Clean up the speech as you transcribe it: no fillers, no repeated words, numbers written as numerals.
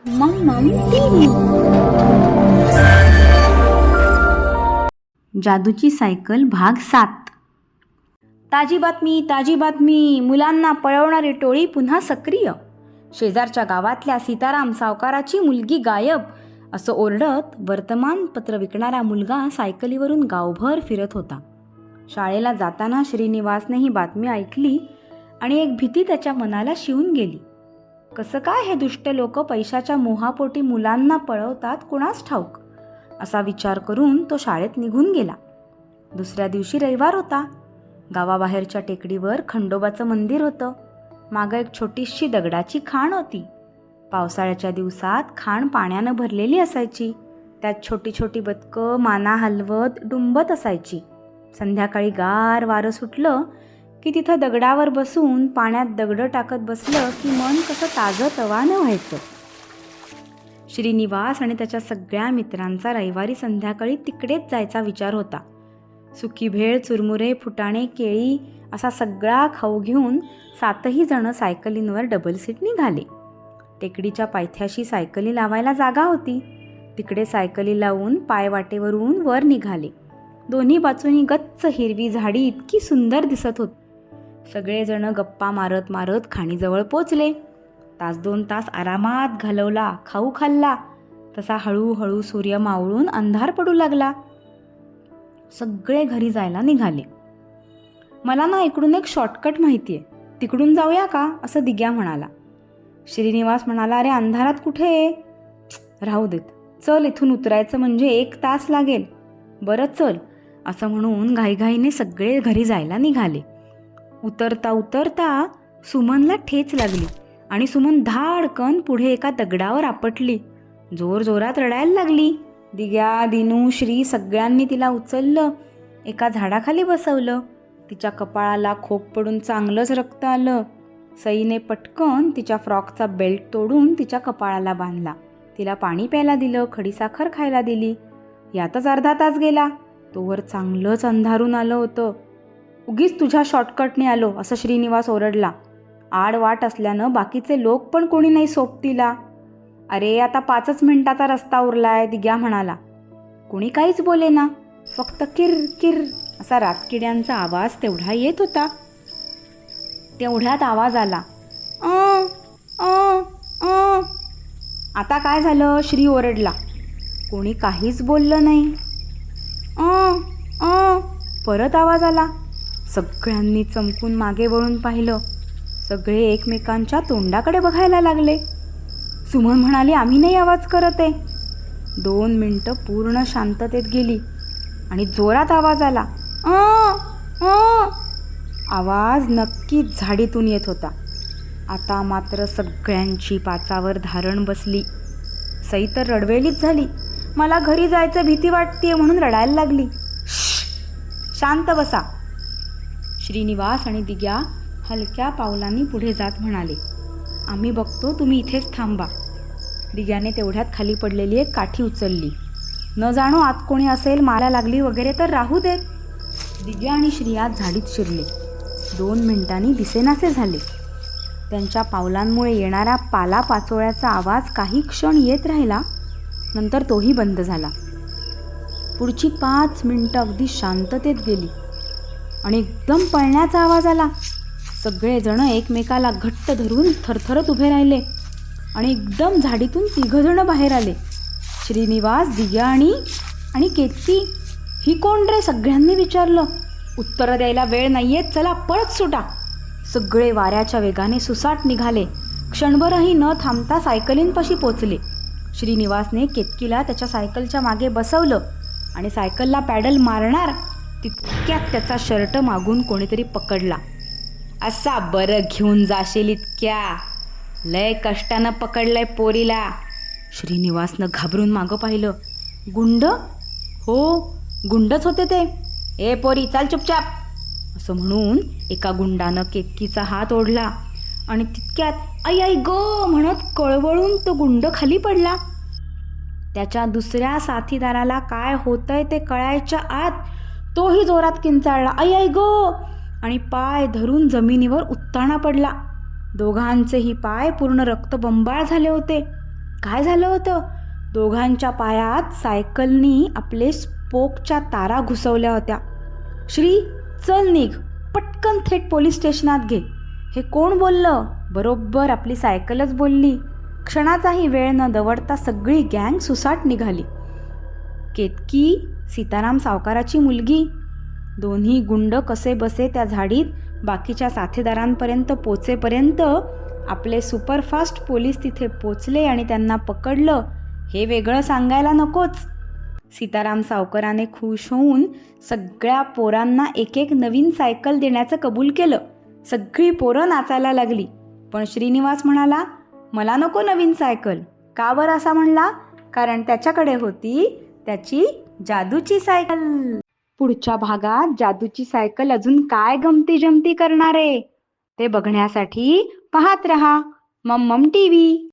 मम्मम TV. जादूची cycle भाग 7. ताजी बातमी, ताजी बातमी. मुलांना पळवणारी टोळी पुन्हा सक्रिय. शेजारच्या गावातल्या सीताराम सावकाराची मुलगी गायब असं ओरडत वर्तमानपत्र विकणारा मुलगा सायकलीवरून गावभर फिरत होता. शाळेला जाताना श्रीनिवासने ही बातमी ऐकली आणि एक भीती त्याच्या मनाला शिवून गेली. कसं काय हे दुष्ट लोक पैशाच्या मोहापोटी मुलांना पळवतात कुणास ठाऊक, असा विचार करून तो शाळेत निघून गेला. दुसऱ्या दिवशी रविवार होता. गावाबाहेरच्या टेकडीवर खंडोबाचं मंदिर होतं. मागं एक छोटीशी दगडाची खाण होती. पावसाळ्याच्या दिवसात खाण पाण्यानं भरलेली असायची. त्यात छोटी छोटी बदकं माना हलवत डुंबत असायची. संध्याकाळी गार वारं सुटलं की तिथं दगडावर बसून पाण्यात दगडं टाकत बसलं की मन कसं ताजं तवानं व्हायचं. श्रीनिवास आणि त्याच्या सगळ्या मित्रांचा रविवारी संध्याकाळी तिकडेच जायचा विचार होता. सुकी भेळ, चुरमुरे, फुटाणे, केळी असा सगळा खाऊ घेऊन 7ही जणं सायकलींवर डबल सीट निघाले. टेकडीच्या पायथ्याशी सायकली लावायला जागा होती. तिकडे सायकली लावून पायवाटेवरून वर निघाले. दोन्ही बाजूनी गच्च हिरवी झाडी इतकी सुंदर दिसत होती. सगळेजण गप्पा मारत मारत खाणीजवळ पोचले. 1-2 तास आरामात घालवला, खाऊ खाल्ला. तसा हळूहळू सूर्य मावळून अंधार पडू लागला. सगळे घरी जायला निघाले. मला ना इकडून एक शॉर्टकट माहिती आहे, तिकडून जाऊया का, असं दिग्या म्हणाला. श्रीनिवास म्हणाला, अरे अंधारात कुठे, राहू देत, चल इथून उतरायचं म्हणजे 1 तास लागेल. बरं चल, असं म्हणून घाईघाईने सगळे घरी जायला निघाले. उतरता उतरता सुमनला ठेच लागली आणि सुमन धाडकन पुढे एका दगडावर आपटली. जोरजोरात रडायला लागली. दिग्या, दिनू, श्री सगळ्यांनी तिला उचललं, एका झाडाखाली बसवलं. तिच्या कपाळाला खोक पडून चांगलंच रक्त आलं. सईने पटकन तिच्या फ्रॉकचा बेल्ट तोडून तिच्या कपाळाला बांधला. तिला पाणी प्यायला दिलं, खडीसाखर खायला दिली. यातच अर्धा तास गेला. तोवर चांगलंच अंधारून आलं होतं. उगीच तुझ्या शॉर्टकटने आलो, असं श्रीनिवास ओरडला. आड वाट असल्यानं बाकीचे लोक पण कोणी नाही सोबतीला. अरे आता 5च मिनिटाचा रस्ता उरलाय, दिग्या म्हणाला. कोणी काहीच बोले ना, फक्त किर किर असा रातकिड्यांचा आवाज तेवढा येत होता. तेवढ्यात आवाज आला, आता काय झालं, श्री ओरडला. कोणी काहीच बोललं नाही. परत आवाज आला. सगळ्यांनी चमकून मागे वळून पाहिलं. सगळे एकमेकांच्या तोंडाकडे बघायला लागले. सुमन म्हणाली, आम्ही नाही आवाज करत आहे. 2 मिनिटं पूर्ण शांततेत गेली आणि जोरात आवाज आला. आवाज नक्कीच झाडीतून येत होता. आता मात्र सगळ्यांची पाचावर धारण बसली. सई तर रडवेलीच झाली. मला घरी जायचं भीती वाटतेय म्हणून रडायला लागली. शांत बसा. श्रीनिवास आणि दिग्या हलक्या पावलांनी पुढे जात म्हणाले, आम्ही बघतो, तुम्ही इथेच थांबा. दिग्याने तेवढ्यात खाली पडलेली एक काठी उचलली. न जाणो आत कोणी असेल, मारा लागली वगैरे तर राहू देत. दिग्या आणि श्रीयात झाडीत शिरले. 2 मिनिटांनी दिसेनासे झाले. त्यांच्या पावलांमुळे येणारा पालापाचोळ्याचा आवाज काही क्षण येत राहिला, नंतर तोही बंद झाला. पुढची 5 मिनिटं अगदी शांततेत गेली आणि एकदम पळण्याचा आवाज आला. सगळेजण एकमेकाला घट्ट धरून थरथरत उभे राहिले आणि एकदम झाडीतून 3 जण बाहेर आले. श्रीनिवास, दिग्या आणि केतकी. ही कोण रे, सगळ्यांनी विचारलं. उत्तरं द्यायला वेळ नाहीये, चला पळत सुटा. सगळे वाऱ्याच्या वेगाने सुसाट निघाले. क्षणभरही न थांबता सायकलींपाशी पोचले. श्रीनिवासने केतकीला त्याच्या सायकलच्या मागे बसवलं आणि सायकलला पॅडल मारणार तितक्यात त्याचा शर्ट मागून कोणीतरी पकडला. असा बरं घेऊन जाशील इतक्या, लय कष्टानं पकडलंय पोरीला. श्रीनिवासनं घाबरून मागं पाहिलं. गुंड? हो, गुंडच होते ते. ए पोरी, चाल चुपचाप, असं म्हणून एका गुंडानं केतकीचा हात ओढला आणि तितक्यात आई आई गो म्हणत कळवळून तो गुंड खाली पडला. त्याच्या दुसऱ्या साथीदाराला काय होतंय ते कळायच्या आत तोही जोरात किंचाळला, आई आई गो, आणि पाय धरून जमिनीवर उत्ताना पडला. दोघांचेही पाय पूर्ण रक्तबंबाळ झाले होते. काय झालं होतं? दोघांच्या पायात सायकलनी आपले स्पोकच्या तारा घुसवल्या होत्या. श्री, चल निघ, पटकन थेट पोलीस स्टेशनात घे. हे कोण बोललं? बरोबर आपली सायकलच बोलली. क्षणाचाही वेळ न दवडता सगळी गँग सुसाट निघाली. केतकी सीताराम सावकाराची मुलगी. दोन्ही गुंड कसे बसे त्या झाडीत बाकीच्या साथीदारांपर्यंत पोचेपर्यंत आपले सुपरफास्ट पोलीस तिथे पोचले आणि त्यांना पकडलं, हे वेगळं सांगायला नकोच. सीताराम सावकाराने खुश होऊन सगळ्या पोरांना एक एक नवीन सायकल देण्याचं कबूल केलं. सगळी पोरं नाचायला लागली. पण श्रीनिवास म्हणाला, मला नको नवीन सायकल. का बरं असा म्हणला? कारण त्याच्याकडे होती त्याची जादूची सायकल. पुढच्या भागात जादूची सायकल अजून काय गमती जमती करणार आहे ते बघण्यासाठी पाहत रहा मम्मम टीव्ही.